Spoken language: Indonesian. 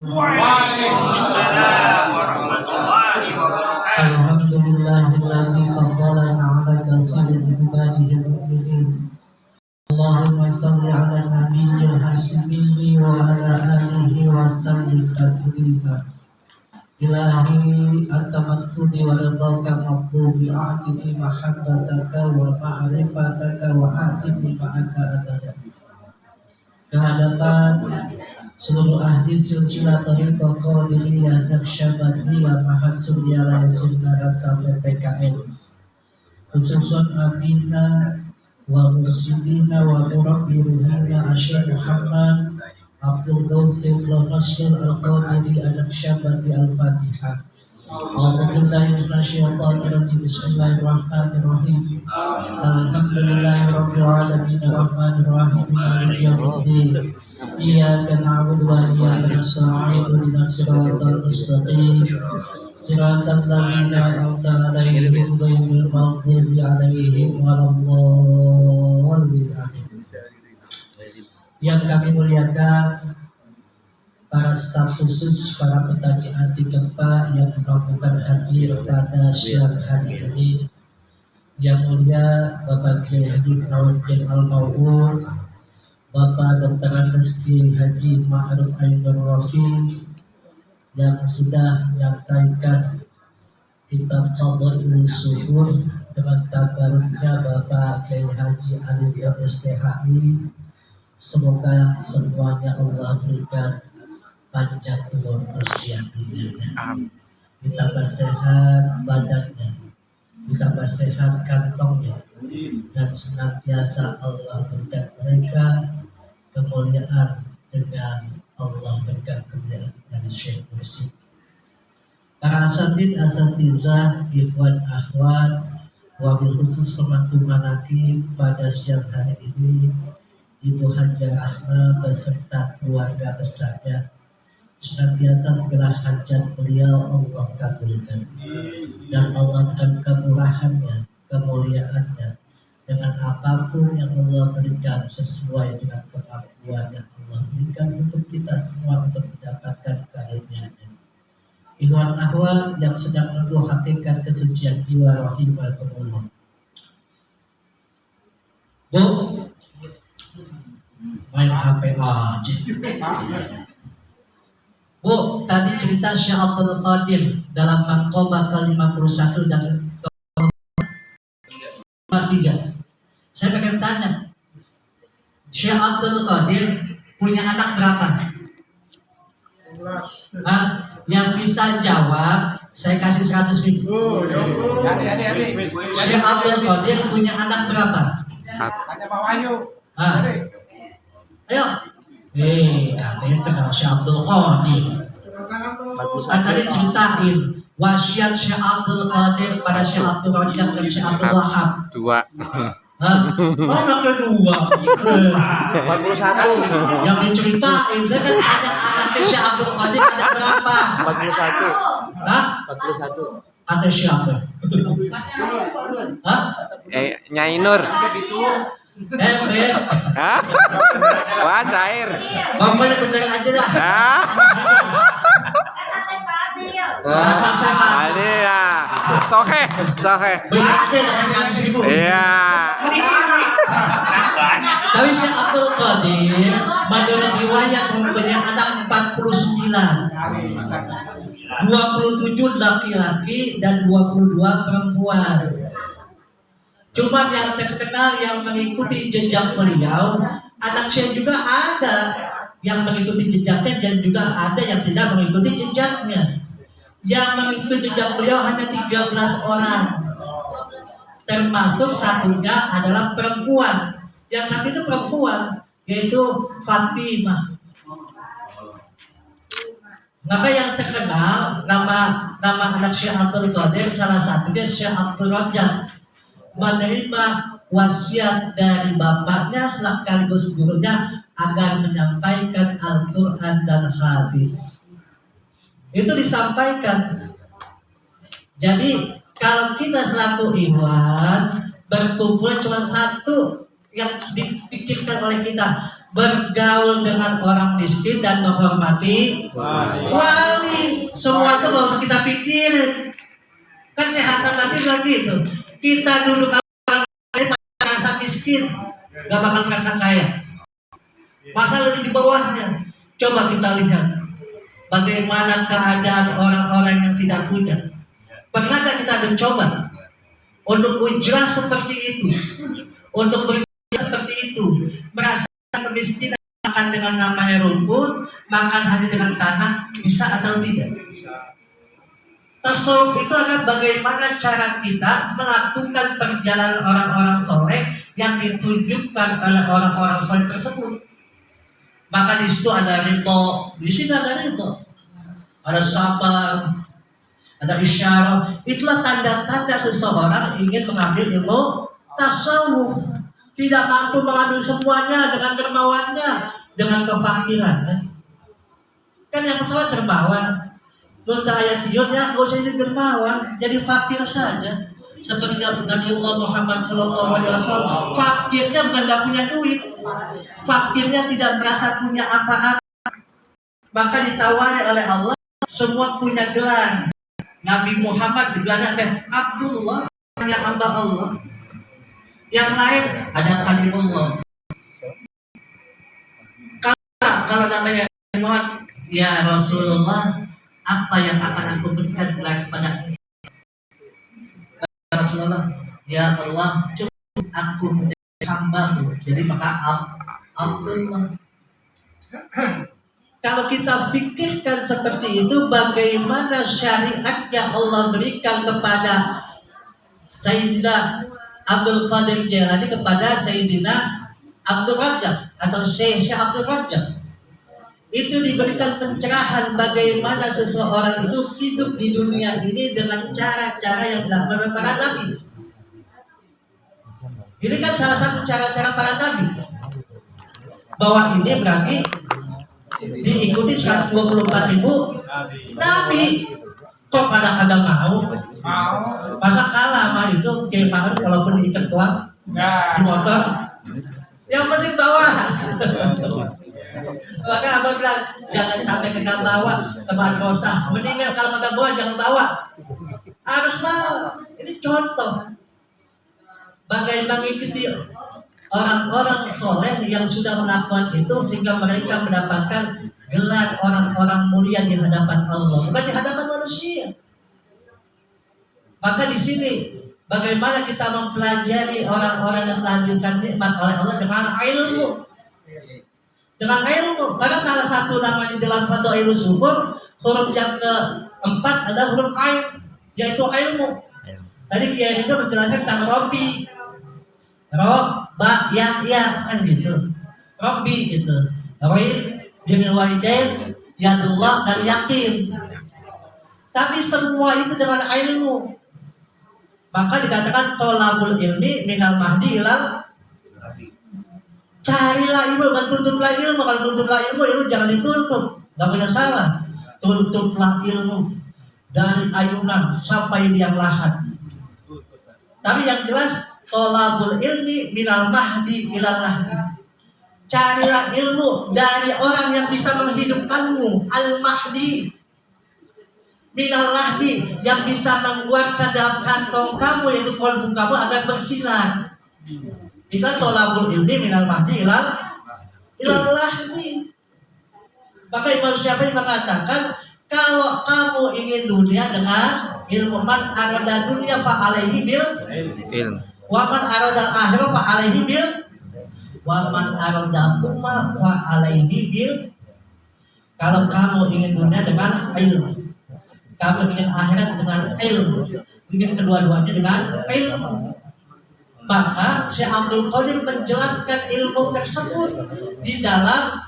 Waalaikumsalam warahmatullahi wabarakatuh. Alhamdulillahilladzi faddalana 'ala katsirin min ibadihi al-mu'minin. Allahumma shalli 'ala nabiyyil hasyimi wa 'ala alihi wa sallim taslima. Ilahi anta maksudi wa ridhaka maqdubi a'tini mahabbataka wa ma'rifataka wa a'tini ma'aka abada. Kehadapan seluruh ahli silsilah thariqah qadiriyah naqsyabandiyah mahadsudiyah sunnah sampai PKN, khususan abina wa mursidina wa murabbi ruhina Asyik Muhammad Abdul Ghausif Al-Masyur Al-Qadiri Al-Naqsyabandi Al-Fatihah. A'udzubillahi minasyaitonir rajim. Bismillahirrahmanirrahim. Alhamdulillahirabbil alamin arrahmanir rahim maliki yaumiddin. Iyyaka na'budu wa iyyaka nasta'in ihdinas siratal mustaqim siratal ladzina an'amta 'alaihim ghairil maghdubi 'alaihim waladdallin. Yang kami muliakan para staf khusus, para petani anti gempa yang mampukan hadir pada siang hari ini. Yang mulia Bapak Kiai Haji Nawaddin Al-Mau'ud, Bapak Dr. Rizki Haji Ma'ruf Ainur Rafi yang sudah menyampaikan kitab Fadhailul Suhur dengan tabaruknya Bapak Kiai Haji Ali STHI. Semoga semuanya Allah berikan panjang umur usia dunianya, ditambah sehat badannya, ditambah sehat kantongnya, dan senantiasa Allah berikan mereka kemuliaan dengan Allah berikan kemuliaan dari Syekh Mursyid. Para asatizah, ikhwan akhwat, wabil khusus pemangku manaqib pada siang hari ini, Ibu Hajah Rahma beserta keluarga besarnya, senantiasa segala hajat beliau Allah kabulkan, dan Allah berikan kemurahannya, kemuliaannya dengan apapun yang Allah berikan sesuai dengan kemampuan yang Allah berikan untuk kita semua untuk mendapatkan karunia-Nya. Ikhwan akhwat yang sedang menempuh hakikat kesucian jiwa rahimakumullah. Bu, main HP aja. Bu, tadi cerita Syekh Abdul Qadir dalam Maqamah ke-51 dan ke-53. Saya pengen tanya, Syekh Abdul Qadir punya anak berapa? Yang bisa jawab, saya kasih 100.000. Syekh Abdul Qadir punya anak berapa? Tanya Pak Wahyu. Ayo. Katanya kenal Syekh Abdul Qadir. Kan tadi ceritain wasiat Syekh Abdul Qadir pada Syekh Abdul Rajab dan Syekh Abdul Wahab. 2. Anaknya 2. 41. Yang diceritain itu kan ada anaknya Syekh Abdul Qadir ada berapa? 41. Hah? 41. Kata siapa? Hah? Nyai Nur. Beb. Hah? Wah, cair. Bapaknya bener aja dah. Hah? Kata siapa? Ini ya. Sohe. Bener aja dapat 100.000. Iya. Tapi Syekh Abdul Qadir menurut riwayat mempunyai anak 49. 27 laki-laki dan 22 perempuan. Cuman yang terkenal yang mengikuti jejak beliau, anak saya juga ada yang mengikuti jejaknya dan juga ada yang tidak mengikuti jejaknya. Yang mengikuti jejak beliau hanya 13 orang. Termasuk satunya adalah perempuan. Yang satu itu perempuan, yaitu Fatimah. Maka yang terkenal nama anak Syekh Abdul Qadir salah satunya Syekh Abdul Rajab, menerima wasiat dari bapaknya sekaligus gurunya agar menyampaikan Al-Quran dan hadis. Itu disampaikan. Jadi kalau kita selaku ikhwan berkumpul cuma satu yang dipikirkan oleh kita, bergaul dengan orang miskin dan menghormati wali. Semua itu gak usah kita pikirin. Kan Syekh Hasan Basri bilang gitu, kita duduk orang lain merasa miskin, gak bakal merasa kaya. Masa lebih di bawahnya. Coba kita lihat bagaimana keadaan orang-orang yang tidak punya. Pernah gak kita mencoba untuk ujrah seperti itu, untuk berjalan seperti itu, merasa kemiskinan, makan dengan namanya rumput, makan hanya dengan tanah, bisa atau tidak? Tasawuf itu adalah bagaimana cara kita melakukan perjalanan orang-orang soleh yang ditunjukkan oleh orang-orang soleh tersebut. Maka di situ ada ridho, di sini ada ridho, ada sabar, ada isyarat. Itulah tanda-tanda seseorang ingin mengambil ilmu tasawuf. Tidak mampu mengambil semuanya dengan dermawannya, dengan kefakiran. Kan yang pertama dermawan. Nunta ayat ya, gak usah jadi dermawan, jadi fakir saja. Seperti Nabi Muhammad SAW, fakirnya bukan gak punya duit, fakirnya tidak merasa punya apa-apa. Maka ditawari oleh Allah, semua punya gelar. Nabi Muhammad digelarnya Abdullah, hanya hamba Allah. Yang lain ada kalimullah. Kalau namanya Muhammad, ya Rasulullah, apa yang akan aku berikan kepada Rasulullah? Ya Allah, cukup aku menjadi hamba-Mu. Jadi maka Abdullah. Kalau kita pikirkan seperti itu, bagaimana syariat yang Allah berikan kepada Sayyidina Abdul Qadir Jailani kepada Sayyidina Abdul Rajab atau Syekh Abdul Rajab, itu diberikan pencerahan bagaimana seseorang itu hidup di dunia ini dengan cara-cara yang dilakukan oleh para nabi. Ini kan salah satu cara-cara para nabi. Bahwa ini berarti diikuti 124.000 nabi. Kok pada ada mau? Masa kalah mah itu kayak Pak walaupun diikat tuang di motor. Yang penting bawa. Maka abang bilang jangan sampai kagak bawa teman rosa. Mendingan kalau kagak bawa jangan bawa. Harus bawa. Ini contoh bagaimana mengikuti orang-orang soleh yang sudah melakukan itu sehingga mereka mendapatkan gelar orang-orang mulia di hadapan Allah, bukan di hadapan manusia. Maka di sini bagaimana kita mempelajari orang-orang yang telah diberikan nikmat oleh Allah dengan ilmu. Dengan ilmu, karena salah satu namanya dalam Fadhailus Subur, huruf yang keempat adalah huruf ain, yaitu ilmu. Tadi Kiai itu menjelaskan tentang Robbi, Ba, ya, kan gitu. Robbi gitu. Roin, Jamil Walidain, Yadullah, dan Yakin. Tapi semua itu dengan ilmu. Maka dikatakan tolabul ilmi minal mahdi ilal. Carilah ilmu, bukan tuntutlah ilmu. Kalau tuntutlah ilmu jangan dituntut. Gak punya salah. Tuntutlah ilmu dari ayunan sampai liang lahat. Tapi yang jelas tolabul ilmi minal mahdi ilal lahdi. Carilah ilmu dari orang yang bisa menghidupkanmu, al-mahdi minal lahdi, yang bisa mengeluarkan dalam kantong kamu yaitu kolbu kamu agar bersinar. Itu tolabul ilmi minal mahdi ilal lahdi. Maka Imam Syafi'i mengatakan kalau kamu ingin dunia dengan ilmu, man arada dunia fa alaihi bil ilm, wa man arada akhirah fa alaihi bil, wa man arada huma fa alaihi bil. Kalau kamu ingin dunia dengan ilmu, kamu ingin akhirat dengan ilmu, ingin kedua-duanya dengan ilmu, maka Syekh Abdul Qadir menjelaskan ilmu tersebut di dalam